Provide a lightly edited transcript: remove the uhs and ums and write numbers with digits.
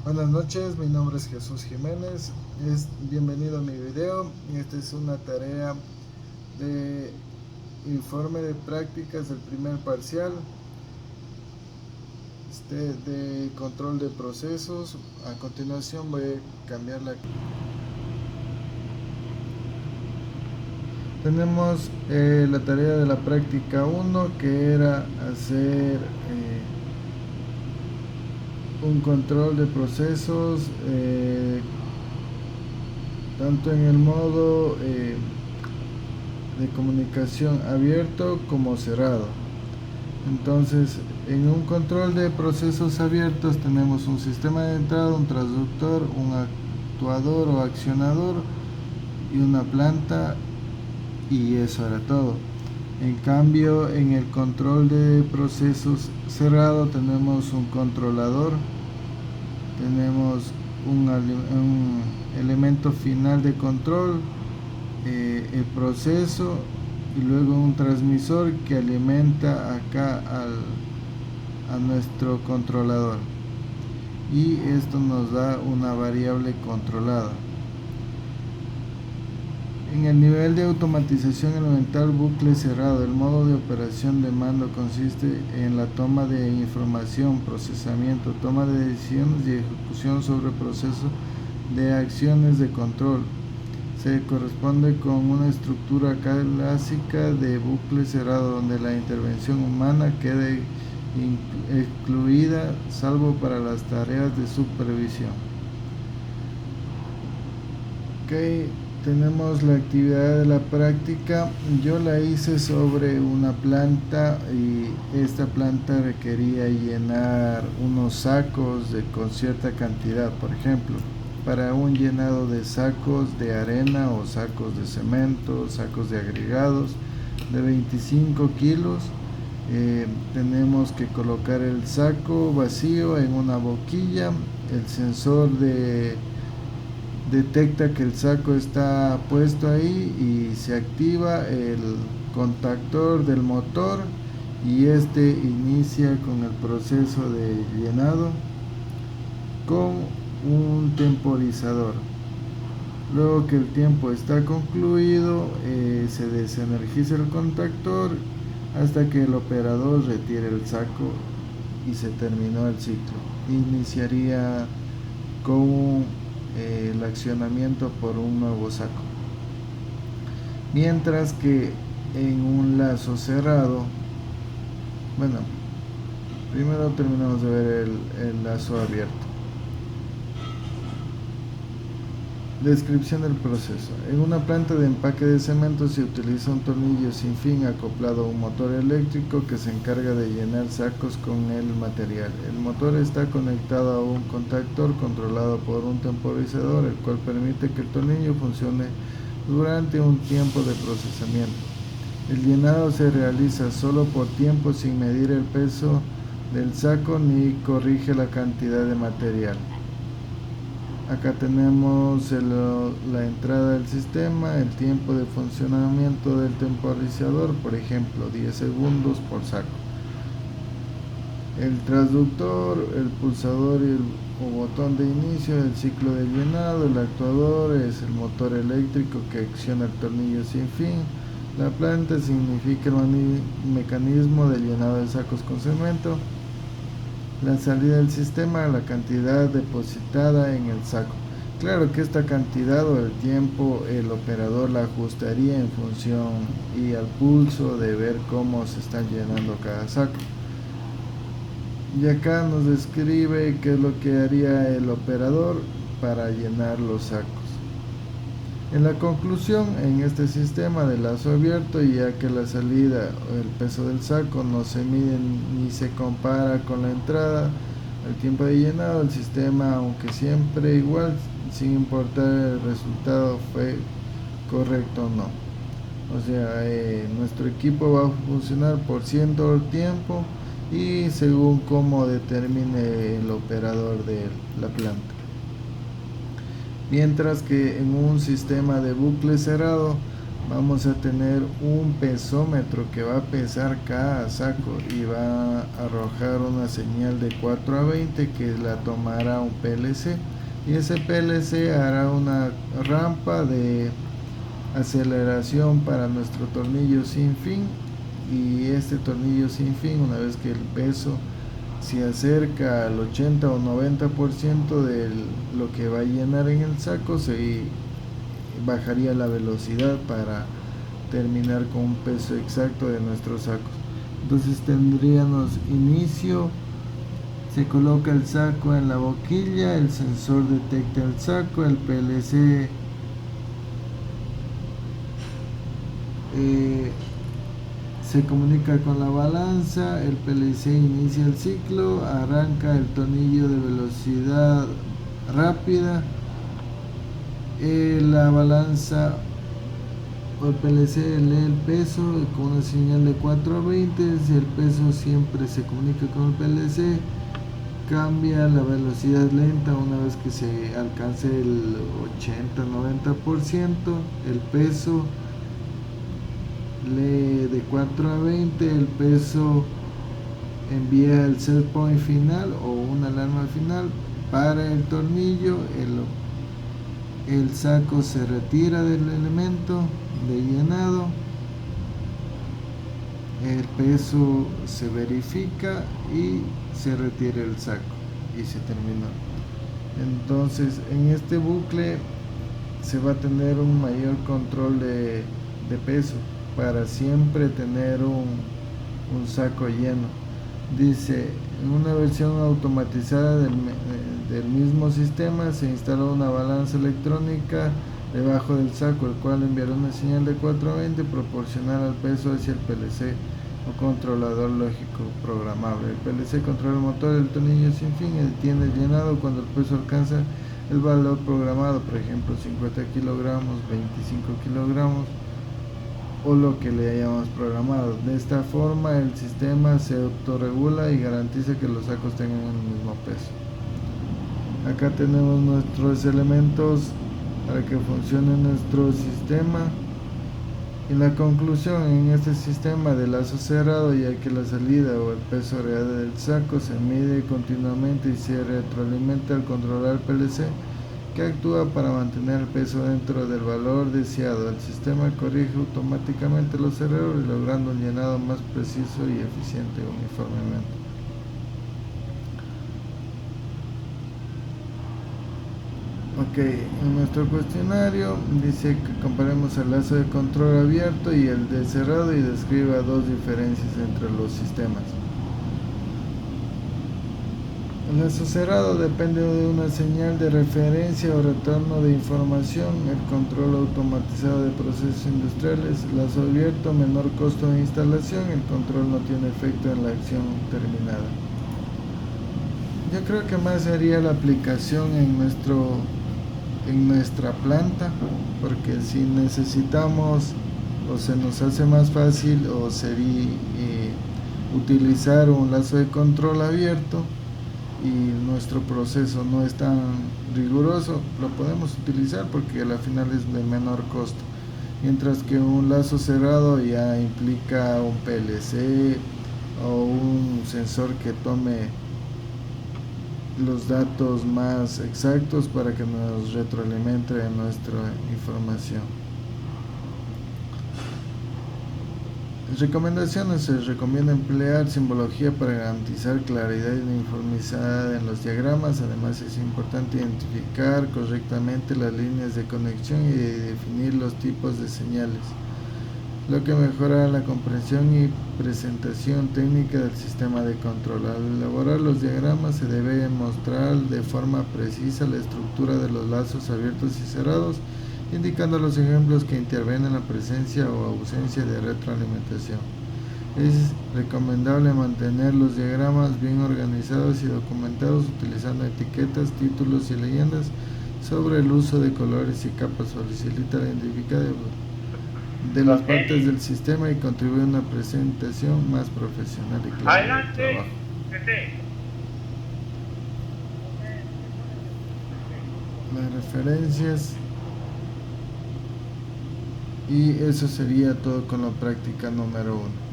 Buenas noches, mi nombre es Jesús Jiménez. Bienvenido a mi video. Esta es una tarea de informe de prácticas del primer parcial de control de procesos. A continuación voy a cambiar Tenemos la tarea de la práctica 1, que era hacer un control de procesos tanto en el modo de comunicación abierto como cerrado. Entonces, en un control de procesos abiertos tenemos un sistema de entrada, un transductor, un actuador o accionador y una planta, y eso era todo. En cambio, en el control de procesos cerrado tenemos un controlador, tenemos un elemento final de control, el proceso, y luego un transmisor que alimenta acá a nuestro controlador, y esto nos da una variable controlada. En el nivel de automatización elemental bucle cerrado, el modo de operación de mando consiste en la toma de información, procesamiento, toma de decisiones y ejecución sobre procesos de acciones de control. Se corresponde con una estructura clásica de bucle cerrado donde la intervención humana queda excluida, salvo para las tareas de supervisión. Ok, tenemos la actividad de la práctica. Yo la hice sobre una planta, y esta planta requería llenar unos sacos con cierta cantidad. Por ejemplo, para un llenado de sacos de arena o sacos de cemento, sacos de agregados de 25 kilos, tenemos que colocar el saco vacío en una boquilla. El sensor detecta que el saco está puesto ahí y se activa el contactor del motor, y este inicia con el proceso de llenado con un temporizador. Luego que el tiempo está concluido, se desenergiza el contactor hasta que el operador retire el saco y se terminó el ciclo. Iniciaría con el accionamiento por un nuevo saco. Mientras que en un lazo cerrado, bueno, primero terminamos de ver el lazo abierto. Descripción del proceso. En una planta de empaque de cemento se utiliza un tornillo sin fin acoplado a un motor eléctrico que se encarga de llenar sacos con el material. El motor está conectado a un contactor controlado por un temporizador, el cual permite que el tornillo funcione durante un tiempo de procesamiento. El llenado se realiza solo por tiempo, sin medir el peso del saco ni corrige la cantidad de material. Acá tenemos la entrada del sistema, el tiempo de funcionamiento del temporizador, por ejemplo 10 segundos por saco. El transductor, el pulsador o botón de inicio del ciclo de llenado. El actuador es el motor eléctrico que acciona el tornillo sin fin. La planta significa el mecanismo de llenado de sacos con cemento. La salida del sistema, la cantidad depositada en el saco. Claro que esta cantidad o el tiempo el operador la ajustaría en función y al pulso de ver cómo se está llenando cada saco. Y acá nos describe qué es lo que haría el operador para llenar los sacos. En la conclusión, en este sistema de lazo abierto, ya que la salida o el peso del saco no se mide ni se compara con la entrada, el tiempo de llenado, el sistema, aunque siempre igual, sin importar el resultado fue correcto o no. O sea, nuestro equipo va a funcionar por cierto tiempo y según cómo determine el operador de la planta. Mientras que en un sistema de bucle cerrado vamos a tener un pesómetro que va a pesar cada saco y va a arrojar una señal de 4 a 20 que la tomará un PLC, y ese PLC hará una rampa de aceleración para nuestro tornillo sin fin, y este tornillo sin fin, una vez que el peso se acerca al 80 o 90% de lo que va a llenar en el saco, se bajaría la velocidad para terminar con un peso exacto de nuestros sacos. Entonces tendríamos inicio, se coloca el saco en la boquilla, el sensor detecta el saco, el PLC se comunica con la balanza, el PLC inicia el ciclo, arranca el tornillo de velocidad rápida, la balanza o el PLC lee el peso con una señal de 4 a 20, si el peso siempre se comunica con el PLC, cambia la velocidad lenta una vez que se alcance el 80-90%, el peso lee de 4 a 20, el peso envía el set point final o una alarma final para el tornillo, el saco se retira del elemento de llenado, el peso se verifica y se retira el saco y se terminó. Entonces en este bucle se va a tener un mayor control de peso para siempre tener un saco lleno. Dice, en una versión automatizada del mismo sistema se instaló una balanza electrónica debajo del saco, el cual enviará una señal de 4 a 20 proporcional al peso hacia el PLC o controlador lógico programable. El PLC controla el motor del tornillo sin fin y detiene el llenado cuando el peso alcanza el valor programado, por ejemplo 50 kilogramos, 25 kilogramos o lo que le hayamos programado. De esta forma el sistema se autorregula y garantiza que los sacos tengan el mismo peso. Acá tenemos nuestros elementos para que funcione nuestro sistema. En la conclusión, en este sistema de lazo cerrado, ya que la salida o el peso real del saco se mide continuamente y se retroalimenta al controlar el PLC, que actúa para mantener el peso dentro del valor deseado. El sistema corrige automáticamente los errores, logrando un llenado más preciso y eficiente uniformemente. Ok, en nuestro cuestionario dice que comparemos el lazo de control abierto y el de cerrado y describa dos diferencias entre los sistemas. El lazo cerrado depende de una señal de referencia o retorno de información, el control automatizado de procesos industriales. Lazo abierto, menor costo de instalación, el control no tiene efecto en la acción terminada. Yo creo que más sería la aplicación en nuestra planta, porque si necesitamos o se nos hace más fácil o sería utilizar un lazo de control abierto y nuestro proceso no es tan riguroso, lo podemos utilizar porque al final es de menor costo, mientras que un lazo cerrado ya implica un PLC o un sensor que tome los datos más exactos para que nos retroalimente nuestra información. Recomendaciones: se recomienda emplear simbología para garantizar claridad y uniformidad en los diagramas. Además es importante identificar correctamente las líneas de conexión y definir los tipos de señales, lo que mejora la comprensión y presentación técnica del sistema de control. Al elaborar los diagramas se debe mostrar de forma precisa la estructura de los lazos abiertos y cerrados, indicando los ejemplos que intervienen la presencia o ausencia de retroalimentación. Es recomendable mantener los diagramas bien organizados y documentados utilizando etiquetas, títulos y leyendas sobre el uso de colores y capas, facilita la identificación de las partes del sistema y contribuye a una presentación más profesional y clara del trabajo. Las referencias Y eso sería todo con la práctica número 1.